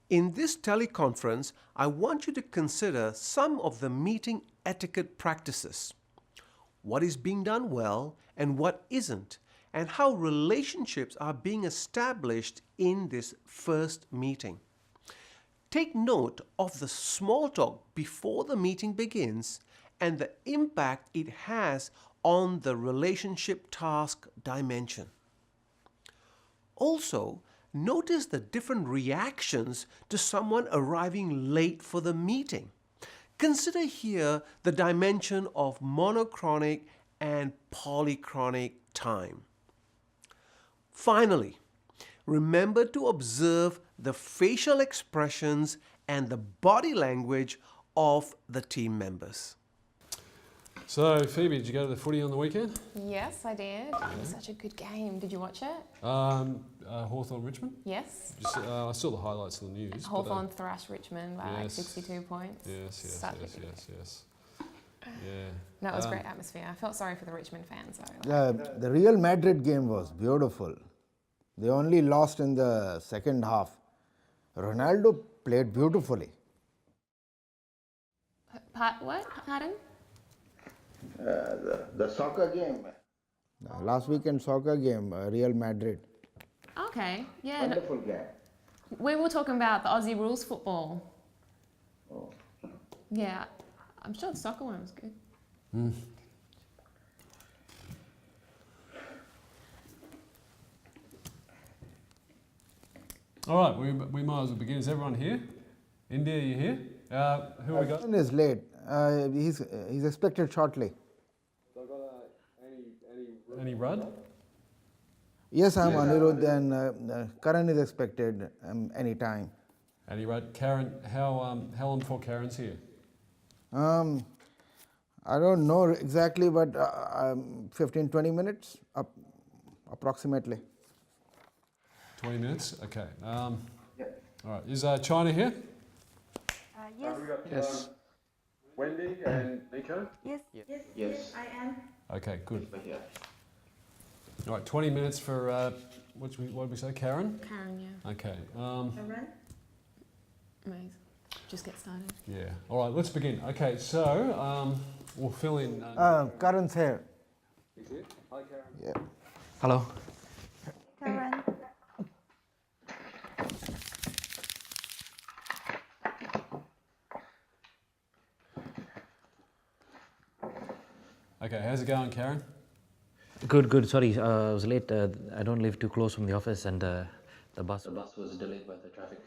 In this teleconference, I want you to consider some of the meeting etiquette practices. What is being done well and what isn't, and how relationships are being established in this first meeting. Take note of the small talk before the meeting begins and the impact it has on the relationship task dimension. Also, notice the different reactions to someone arriving late for the meeting. Consider here the dimension of monochronic and polychronic time. Finally, remember to observe the facial expressions and the body language of the team members. So, Phoebe, did you go to the footy on the weekend? Yes, I did. It was such a good game. Did you watch it? Hawthorn Richmond? Yes. I saw the highlights on the news. Hawthorn thrashed Richmond by like yes. 62 points. Yes. Yeah. No, it was great atmosphere. I felt sorry for the Richmond fans though. The Real Madrid game was beautiful. They only lost in the second half. Ronaldo played beautifully. What? Pardon? The soccer game. Last weekend soccer game, Real Madrid. Okay, yeah. Wonderful game. We were talking about the Aussie rules football. Oh. Yeah, I'm sure the soccer one was good. All right, we might as well begin. Is everyone here? India, you here? Who we got? He is late. He's expected shortly. Any Rudd? Yes, I'm Anirudh, and Karan is expected any time. Any Rudd? Karen, how long before Karen's here? I don't know exactly, but 15-20 minutes approximately. 20 minutes? Okay. All right, is China here? Yes. Yes. Wendy and Nico? Yes, I am. Okay, good. All right, 20 minutes for, what did we say, Karen? Karen, yeah. Okay. Run. Amazing. Just get started. Yeah. All right, let's begin. Okay, so we'll fill in. Karan's here. He's here. Hi, Karen. Yeah. Hello. Run. Okay, how's it going, Karen? Good. Sorry, I was late. I don't live too close from the office, and the bus was delayed by the traffic.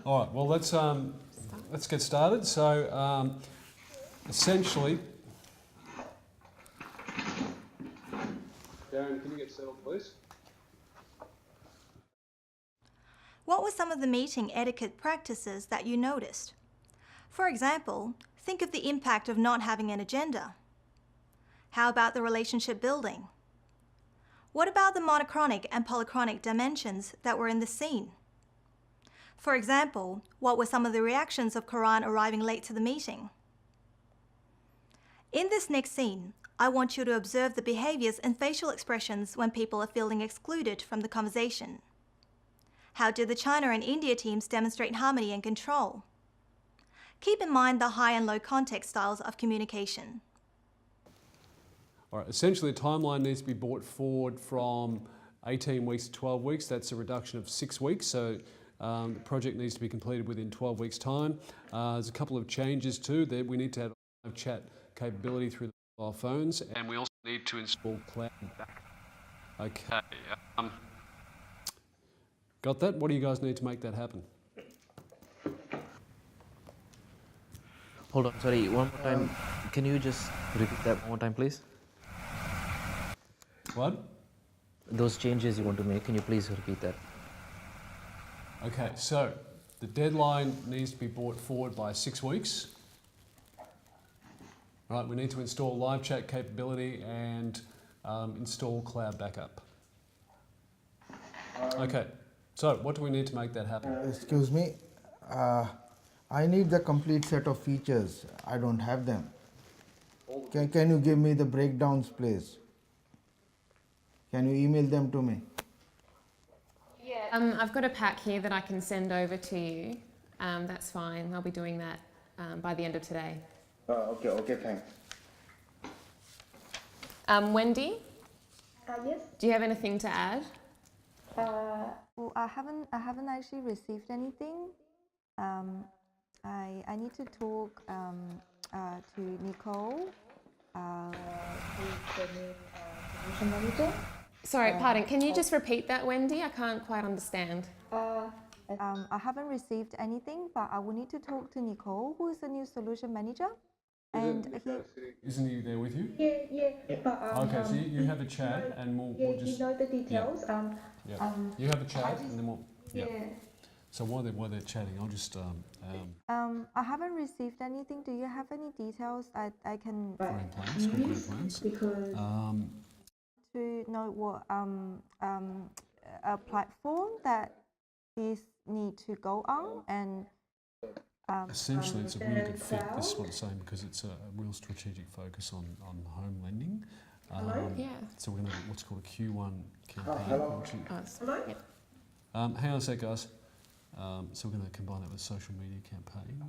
All right. Well, let's get started. So, essentially, Karen, can you get settled, please? What were some of the meeting etiquette practices that you noticed? For example, think of the impact of not having an agenda. How about the relationship building? What about the monochronic and polychronic dimensions that were in the scene? For example, what were some of the reactions of Karan arriving late to the meeting? In this next scene, I want you to observe the behaviors and facial expressions when people are feeling excluded from the conversation. How did the China and India teams demonstrate harmony and control? Keep in mind the high and low context styles of communication. All right. Essentially, the timeline needs to be brought forward from 18 weeks to 12 weeks. That's a reduction of 6 weeks. So the project needs to be completed within 12 weeks' time. There's a couple of changes too. That we need to have live chat capability through the mobile phones, and we also need to install cloud backup. Okay. Got that? What do you guys need to make that happen? Hold on, sorry, one more time. Can you just repeat that one more time, please? What? Those changes you want to make, can you please repeat that? Okay, so the deadline needs to be brought forward by 6 weeks. Right, we need to install live chat capability and install cloud backup. Okay, so what do we need to make that happen? Excuse me. I need the complete set of features. I don't have them. Can you give me the breakdowns, please? Can you email them to me? I've got a pack here that I can send over to you. That's fine. I'll be doing that by the end of today. Okay, thanks. Wendy, Yes. do you have anything to add? Well, I haven't actually received anything. I need to talk to Nicole, who's the new solution manager. Sorry, pardon. Can you just repeat that, Wendy? I can't quite understand. I haven't received anything, but I will need to talk to Nicole, who is the new solution manager. And Isn't he there with you? Yeah. But, Okay, so you have a chat and we'll just... you know the details. Yeah. You have a chat and then we'll... Yeah. So while they're chatting, I'll just... I haven't received anything. Do you have any details I can Grand plans, corporate plans. Because to know what a platform that these need to go on and Essentially, it's a really good fit. This is what I'm saying because it's a real strategic focus on home lending. Yeah. So we're going to do what's called a Q1 campaign. Hang on a sec, guys. So we're going to combine that with a social media campaign,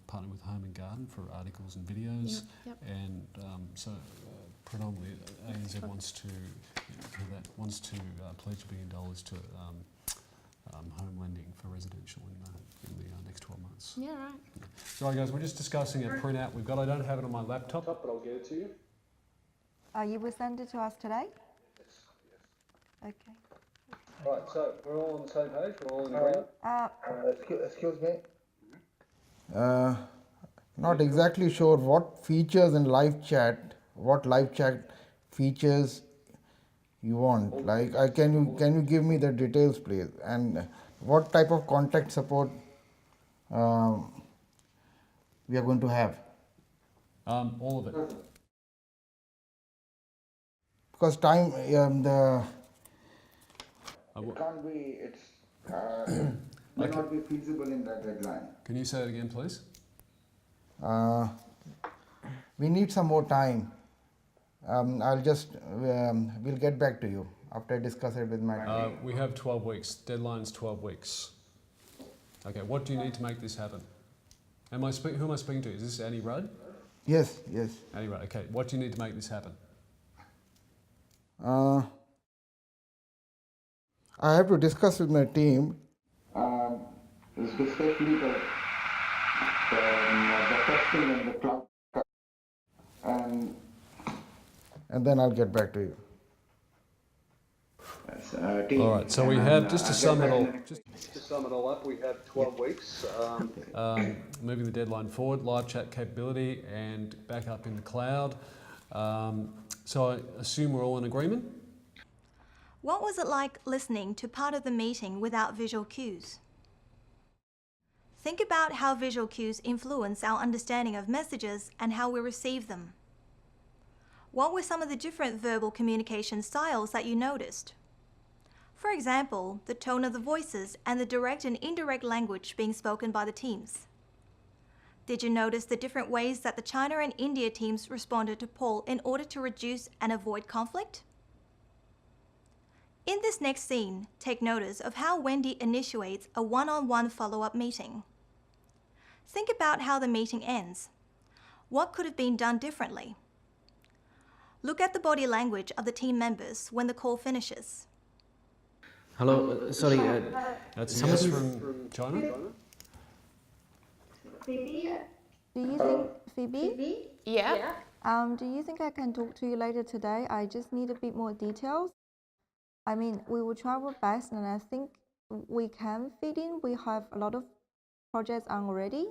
partner with Home and Garden for articles and videos, and predominantly ANZ wants to pledge $1 billion to home lending for residential in the next 12 months. Yeah, right. Sorry guys, we're just discussing a printout we've got. I don't have it on my laptop, but I'll get it to you. you will send it to us today? Yes. Okay. Right, so we're all on the same page, we're all in agreement. Excuse me. Not exactly sure what features in live chat, features you want. Like, can you give me the details, please? And what type of contact support we are going to have? All of it. Because time I will- can't be. May not be feasible in that deadline. Can you say it again, please? We need some more time. We'll get back to you after I discuss it with my team. We have 12 weeks. Deadline's 12 weeks. Okay, what do you need to make this happen? Who am I speaking to? Is this Annie Rudd? Yes. Annie Rudd, okay. What do you need to make this happen? I have to discuss with my team. Especially the testing and the cloud, And then I'll get back to you. All right, so we have, just to sum it all up, we have 12 weeks, moving the deadline forward, live chat capability and back up in the cloud. So I assume we're all in agreement? What was it like listening to part of the meeting without visual cues? Think about how visual cues influence our understanding of messages and how we receive them. What were some of the different verbal communication styles that you noticed? For example, the tone of the voices and the direct and indirect language being spoken by the teams. Did you notice the different ways that the China and India teams responded to Paul in order to reduce and avoid conflict? In this next scene, take notice of how Wendy initiates a one-on-one follow-up meeting. Think about how the meeting ends. What could have been done differently? Look at the body language of the team members when the call finishes. Hello, sorry. That's a yes from China? Phoebe? Do you think, Phoebe? Yeah. Do you think I can talk to you later today? I just need a bit more details. I mean, we will try our best, and I think we can fit in. We have a lot of projects on already,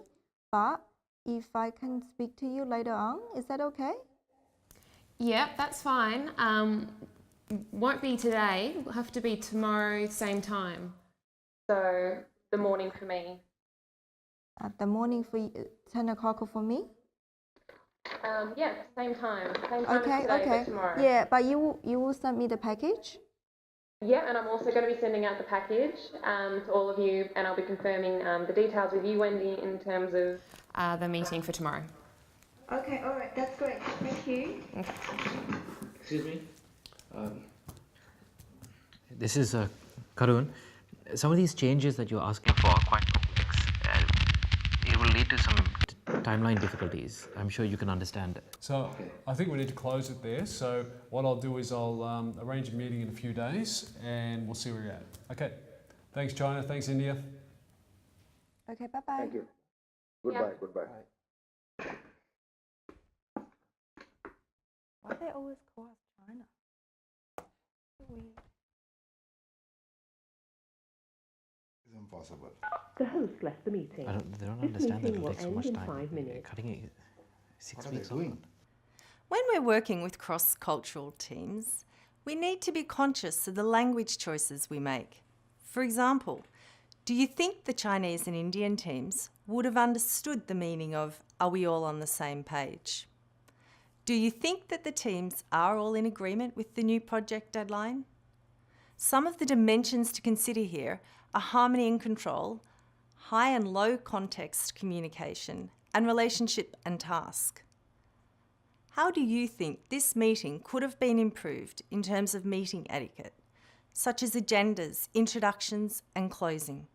but if I can speak to you later on, is that okay? Yeah, that's fine. Won't be today. It'll have to be tomorrow, same time. So the morning for me. The morning for 10 o'clock for me? Yeah, same time. Same time as today, Okay. but tomorrow. Yeah, but you will send me the package? Yeah, and I'm also going to be sending out the package to all of you, and I'll be confirming the details with you, Wendy, in terms of the meeting for tomorrow. Okay, all right, that's great. Thank you. Excuse me. This is Karun. Some of these changes that you're asking for are quite complex. It will lead to some timeline difficulties. I'm sure you can understand. So I think we need to close it there. So what I'll do is I'll arrange a meeting in a few days and we'll see where we're at. Okay. Thanks, China. Thanks, India. Okay, bye bye. Thank you. Goodbye, goodbye. Why they always call us China? So weird. It's impossible. The host left the meeting. They don't This understand that meeting it'll will take so end much in time. 5 minutes. Cutting it 6 What are they weeks doing? off. When we're working with cross-cultural teams, we need to be conscious of the language choices we make. For example, do you think the Chinese and Indian teams would have understood the meaning of "are we all on the same page"? Do you think that the teams are all in agreement with the new project deadline? Some of the dimensions to consider here are harmony and control, high and low context communication, and relationship and task. How do you think this meeting could have been improved in terms of meeting etiquette, such as agendas, introductions, and closing?